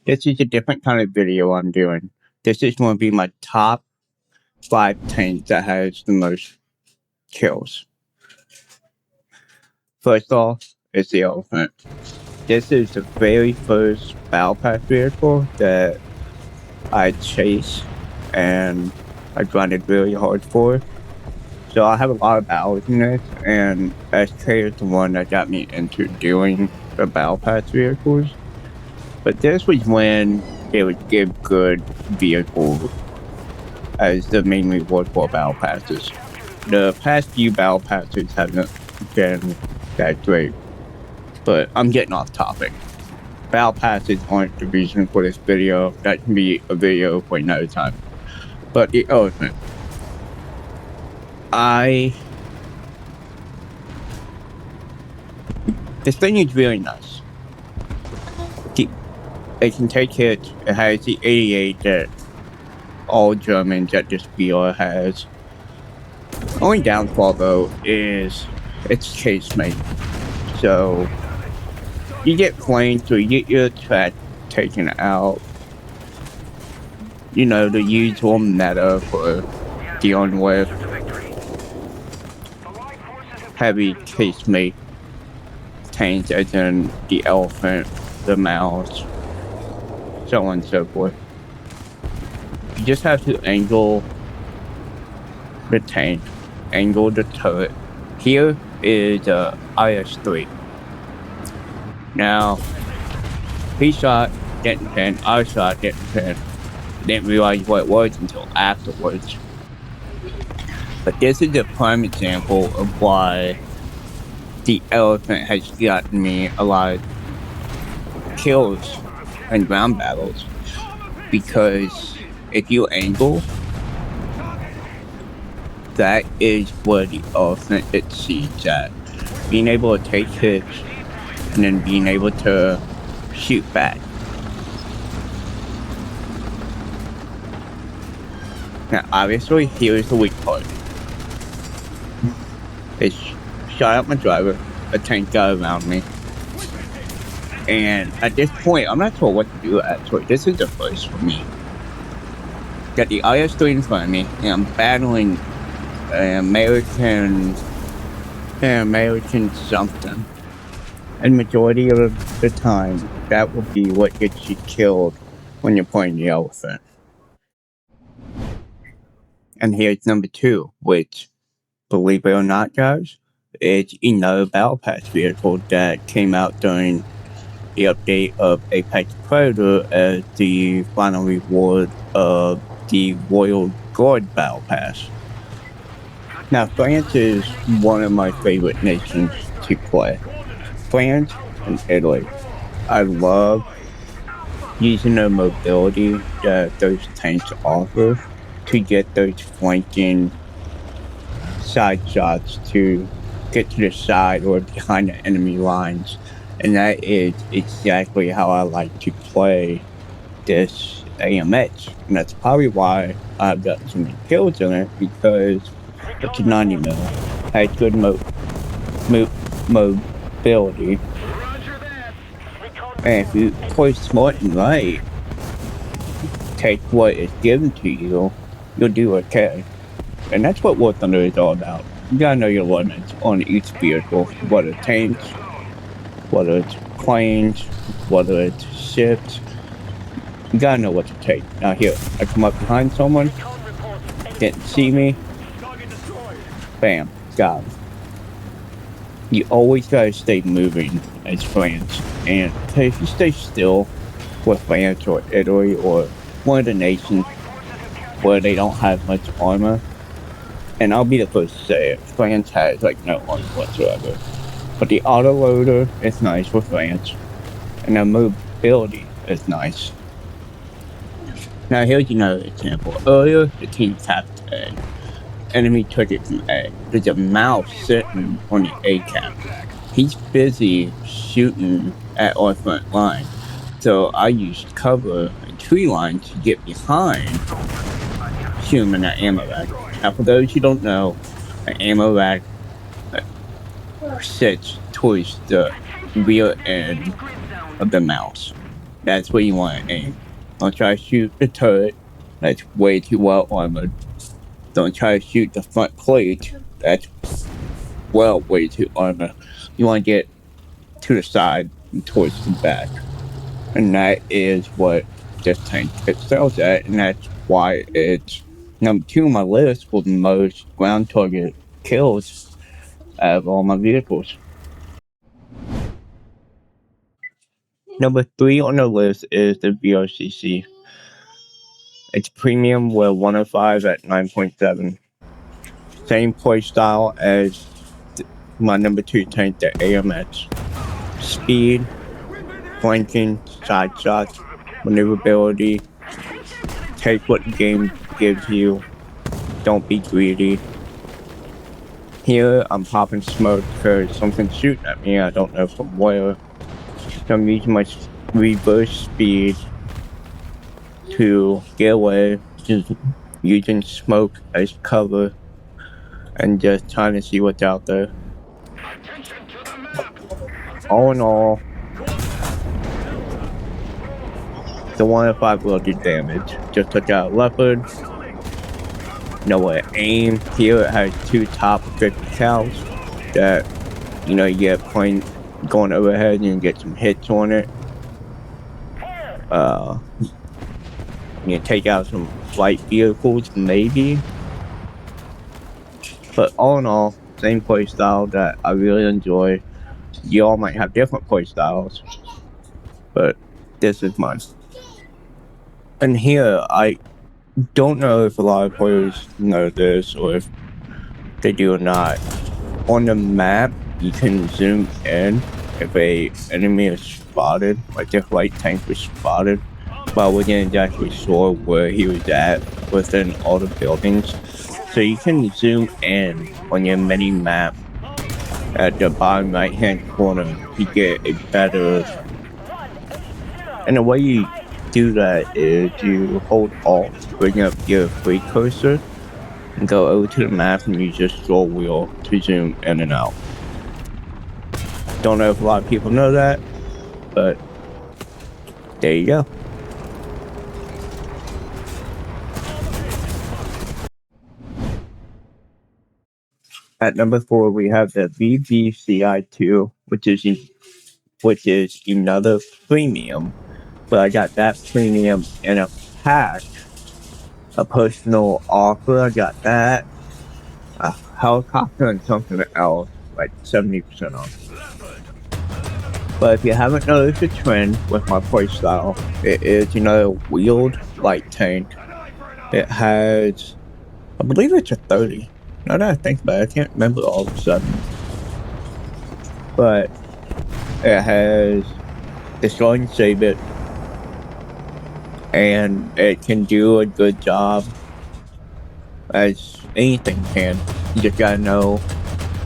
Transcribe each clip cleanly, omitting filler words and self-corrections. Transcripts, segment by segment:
This is a different kind of video I'm doing. This is going to be my top 5 tanks that has the most kills. First off, is the Elephant. This is the very first Battle Pass vehicle that I chased and I grinded really hard for. So I have a lot of battles in this, and SK is the one that got me into doing the Battle Pass vehicles. But this was when they would give good vehicles as the main reward for Battle Passes. The past few Battle Passes haven't been that great, but I'm getting off topic. Battle Passes aren't the reason for this video. That can be a video for another time. But the Elephant. This thing is really nice. It can take hits. It has the 88 that all Germans at this VR has. Only downfall though is it's casemate. So you get flanked or you get your track taken out. You know, the usual meta for dealing with heavy casemate tanks, as in the Elephant, the Mouse, so on and so forth. You just have to angle the tank, angle the turret. Here is IS-3. Now, he shot, didn't pin, I shot, didn't pin. Didn't realize what it was until afterwards. But this is a prime example of why the Elephant has gotten me a lot of kills in ground battles. Because if you angle, that is where the Elephant exceeds at. Being able to take hits and then being able to shoot back. Now, obviously, here's the weak part. It's shot out my driver, a tank got around me. And at this point, I'm not sure what to do actually. This is the first for me. Got the IS-3 in front of me, and I'm battling an American something. And majority of the time, that will be what gets you killed when you're playing the Elephant. And here's number 2, which, believe it or not, guys, it's another Battle Pass vehicle that came out during the update of Apex Predator as the final reward of the Royal Guard Battle Pass. Now, France is one of my favorite nations to play. France and Italy. I love using the mobility that those tanks offer to get those flanking side shots to get to the side or behind the enemy lines. And that is exactly how I like to play this AMX. And that's probably why I've got so many kills in it, because it's a 90mm. Has good mobility. And if you play smart and right, take what is given to you, you'll do okay. And that's what War Thunder is all about. You gotta know your limits on each vehicle, whether it's tanks, whether it's planes, whether it's ships. You gotta know what to take. Now here, I come up behind someone, didn't see me, bam, got him. You always gotta stay moving as France, and if you stay still with France or Italy or one of the nations where they don't have much armor, and I'll be the first to say it, France has like no armor whatsoever. But the autoloader is nice with France, and the mobility is nice. Now here's another example. Earlier, the team tapped A. Enemy took it from A. There's a mouse sitting on the A cap. He's busy shooting at our front line. So I used cover and tree line to get behind, shoot him in that ammo rack. Now for those who don't know, an ammo rack sits towards the rear end of the mouse. That's where you want to aim. Don't try to shoot the turret. That's way too well armored. Don't try to shoot the front plate. That's way too armored. You want to get to the side and towards the back. And that is what this tank excels at, and that's why it's number 2 on my list for the most ground target kills out of all my vehicles. Number 3 on the list is the VRCC. It's premium with 105 at 9.7. Same play style as my number 2 tank, the AMX. Speed, flanking, side shots, maneuverability. Take what the game gives you. Don't be greedy. Here, I'm popping smoke because something's shooting at me. I don't know from where. So I'm using my reverse speed to get away, just using smoke as cover and just trying to see what's out there. All in all, the 105 will do damage. Just took out Leopard. Know what aim. Here it has 2 top 50 cows that, you get point going overhead and you get some hits on it. You take out some light vehicles, maybe. But all in all, same play style that I really enjoy. Y'all might have different play styles, but this is mine. And here, I don't know if a lot of players know this or if they do or not. On the map, you can zoom in if a enemy is spotted, like if light tank was spotted, but we didn't exactly sure where he was at within all the buildings. So you can zoom in on your mini map at the bottom right hand corner to get a better. And the way you do that is you hold Alt, bring up your free cursor, and go over to the map and use your scroll wheel to zoom in and out. Don't know if a lot of people know that, but there you go. At number 4, we have the VVCI2, which is another premium, but I got that premium in a pack, a personal offer. I got that, a helicopter, and something else, like 70% off. But if you haven't noticed a trend with my playstyle, it is another wheeled light tank. It has, I believe it's a 30. Now that I think about it, I can't remember all of a sudden. But it has Destroy and Save It, and it can do a good job as anything can. You just gotta know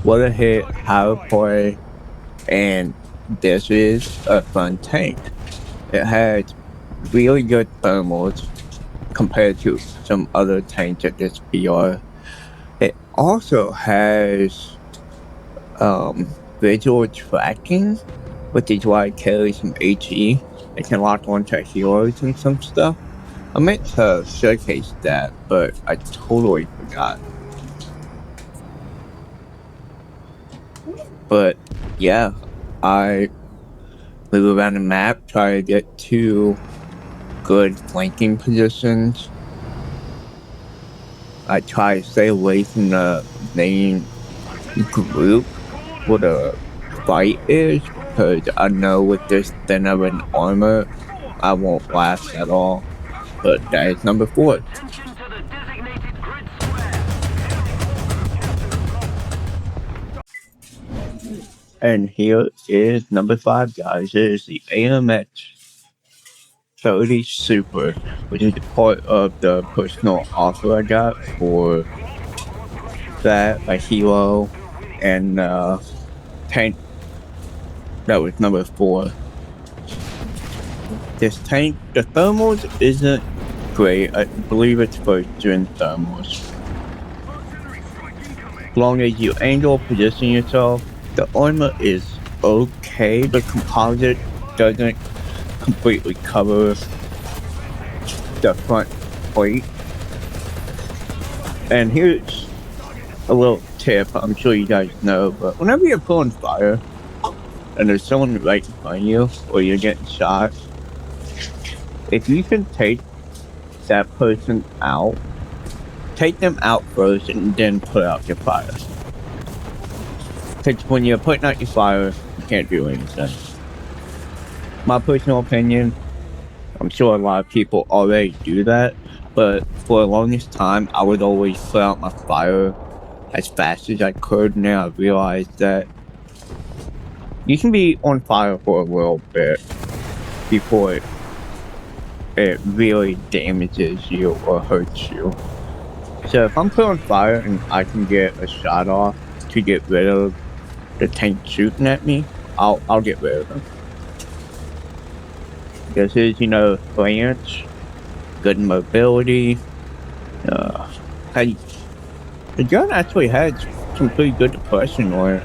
what to hit, how to play, and this is a fun tank. It has really good thermals compared to some other tanks at this BR. It also has visual tracking, which is why it carries some HE. It can lock onto heroes and some stuff. I meant to showcase that, but I totally forgot. But yeah, I move around the map, try to get 2 good flanking positions. I try to stay away from the main group where the fight is, because I know with this thin of an armor, I won't last at all. But that is number 4. And here is number 5, guys. It is the AMX-30 Super, which is part of the personal offer I got for that, a hero, and tank. That was number 4. This tank, the thermals isn't great. I believe it's first gen thermals. As long as you angle, position yourself, the armor is okay. The composite doesn't completely cover the front plate. And here's a little tip, I'm sure you guys know, but whenever you're pulling fire and there's someone right in front of you or you're getting shot, if you can take that person out, take them out first and then put out your fire. Because when you're putting out your fire, you can't do anything. My personal opinion, I'm sure a lot of people already do that, but for the longest time, I would always put out my fire as fast as I could, and then I realized that you can be on fire for a little bit before it really damages you or hurts you. So if I'm put on fire and I can get a shot off to get rid of the tank shooting at me, I'll get rid of them. This is, you know, France, good mobility. The gun actually had some pretty good depression on it.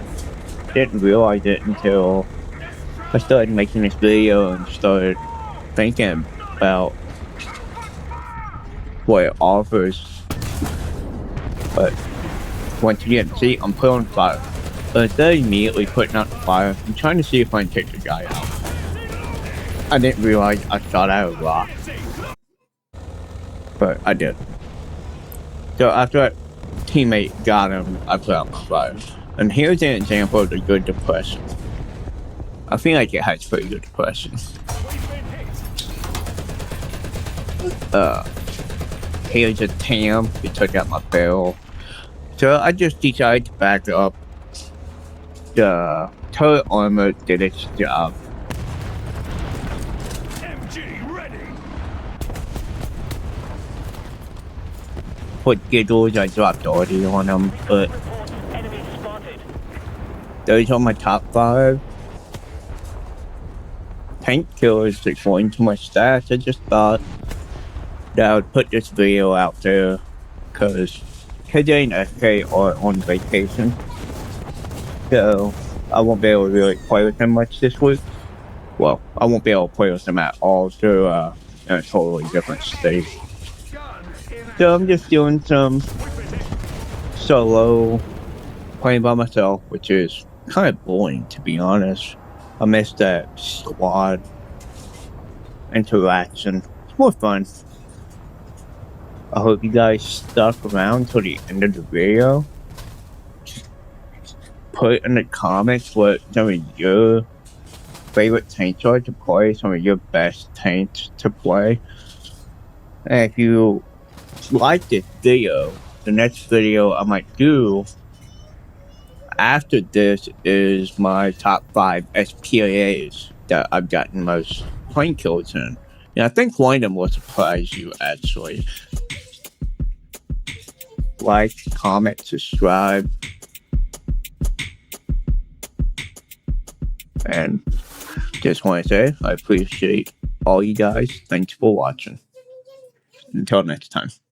Didn't realize it until I started making this video and started thinking about what it offers. But once again, see, I'm put on fire. But instead of immediately putting out the fire, I'm trying to see if I can take the guy out. I didn't realize I shot out a rock. But I did. So after that teammate got him, I put out my fire. And here's an example of the good depression. I feel like it has pretty good depression. Here's a TAM. It took out my barrel. So I just decided to back up. The turret armor did its job. For giggles, I dropped audio on them, but those are my top 5. Tank killers according to my stats. I just thought that I would put this video out there because KJ and SK are on vacation, so I won't be able to really play with them much this week. Well, I won't be able to play with them at all. They're in a totally different state. So I'm just doing some solo playing by myself, which is kind of boring, to be honest. I miss that squad interaction. It's more fun. I hope you guys stuck around till the end of the video. Put in the comments what some of your favorite tanks are to play, some of your best tanks to play. And if you like this video, the next video I might do after this is my top 5 SPAs that I've gotten most plane kills in. And I think one of them will surprise you, actually. Like, comment, subscribe. And just want to say, I appreciate all you guys. Thanks for watching. Until next time.